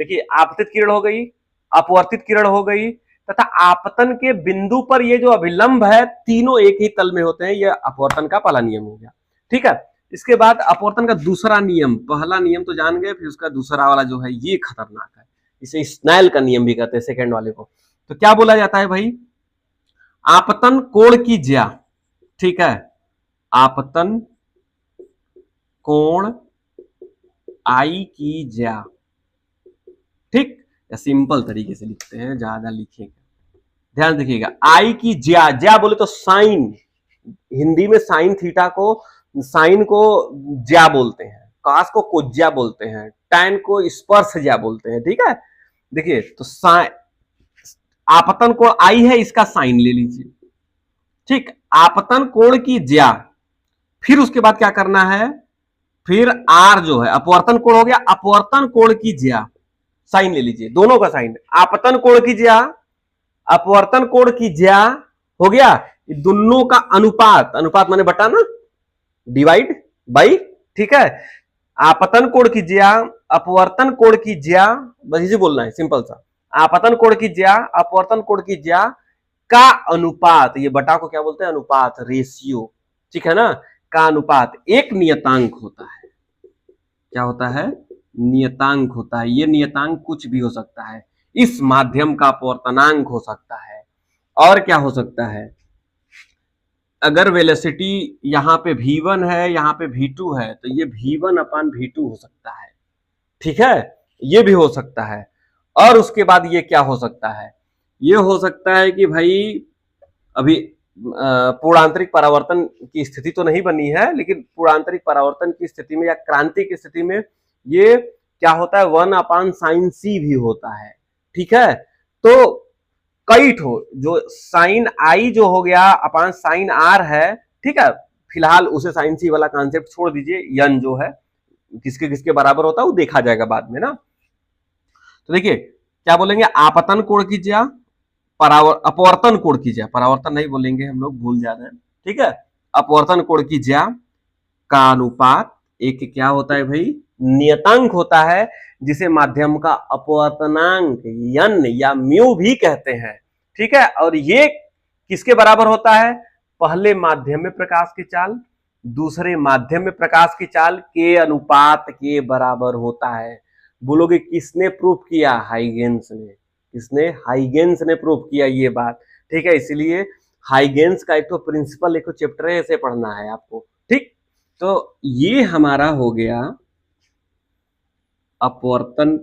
देखिए आपतित किरण हो गई, अपवर्तित किरण हो गई, तथा आपतन के बिंदु पर ये जो अभिलंब है तीनों एक ही तल में होते हैं। ये अपवर्तन का पहला नियम हो गया। ठीक है, इसके बाद अपवर्तन का दूसरा नियम, पहला नियम तो जान गए, फिर उसका दूसरा वाला जो है ये खतरनाक है, इसे स्नेल का नियम भी कहते हैं सेकंड वाले को। तो क्या बोला जाता है भाई, आपतन कोण की ज्या, ठीक है, आपतन कोण आई की ज्या, ठीक, या सिंपल तरीके से लिखते हैं, ज्यादा लिखेंगे, ध्यान देखिएगा, आई की ज्या, ज्या बोले तो साइन, हिंदी में साइन थीटा को, साइन को ज्या बोलते हैं, कास को कोज्या बोलते हैं, टैन को स्पर्श ज्या बोलते हैं। ठीक है, देखिए तो आपतन कोण आई है, इसका साइन ले लीजिए, ठीक, आपतन कोण की ज्या, फिर उसके बाद क्या करना है, फिर आर जो है अपवर्तन कोण हो गया, अपवर्तन कोण की ज्या, साइन ले लीजिए, दोनों का साइन, आपतन कोण की ज्या, अपवर्तन कोण की ज्या हो गया, दोनों का अनुपात, अनुपात माने बटा ना, डिवाइड बाई, ठीक है, आपतन कोण की ज्या, अपवर्तन कोण की ज्या, बस इसे बोलना है सिंपल सा, आपतन कोण की ज्या, अपवर्तन कोण की ज्या का अनुपात, ये बटा को क्या बोलते हैं, अनुपात, रेशियो, ठीक है ना, का अनुपात एक नियतांक होता है। क्या होता है, नियतांक होता है। ये नियतांक कुछ भी हो सकता है, इस माध्यम का अपवर्तनांक हो सकता है, और क्या हो सकता है, अगर वेलोसिटी यहां पे v1 है, यहां पे v2 है, तो ये v1 अपान v2 हो सकता है, ठीक है, ये भी हो सकता है। और उसके बाद ये क्या हो सकता है, ये हो सकता है कि भाई अभी पूर्णांतरिक परावर्तन की स्थिति तो नहीं बनी है, लेकिन पूर्णांतरिक परावर्तन की स्थिति में या क्रांति की स्थिति में ये क्या होता है, 1/sin भी होता है। ठीक है, तो कई ठो जो साइन आई जो हो गया अपान साइन आर है, ठीक है, फिलहाल उसे साइन सी वाला कॉन्सेप्ट छोड़ दीजिए, यन जो है किसके किसके बराबर होता है वो देखा जाएगा बाद में ना। तो देखिए क्या बोलेंगे, आपतन कोण की ज्या, अपवर्तन कोण की ज्या, परावर्तन नहीं बोलेंगे हम लोग, भूल जा रहे हैं, ठीक है, अपवर्तन कोण की ज्या का अनुपात एक क्या होता है भाई, नियतांक होता है, जिसे माध्यम का अपवर्तनांक यन या म्यू भी कहते हैं। ठीक है, और ये किसके बराबर होता है, पहले माध्यम में प्रकाश की चाल, दूसरे माध्यम में प्रकाश की चाल के अनुपात के बराबर होता है। बोलोगे किसने प्रूफ किया, हाइगेंस ने, किसने, हाइगेंस ने प्रूफ किया ये बात। ठीक है, इसलिए हाइगेंस का एक तो प्रिंसिपल, एक तो चैप्टर है, इसे पढ़ना है आपको। तो ये हमारा हो गया अपवर्तन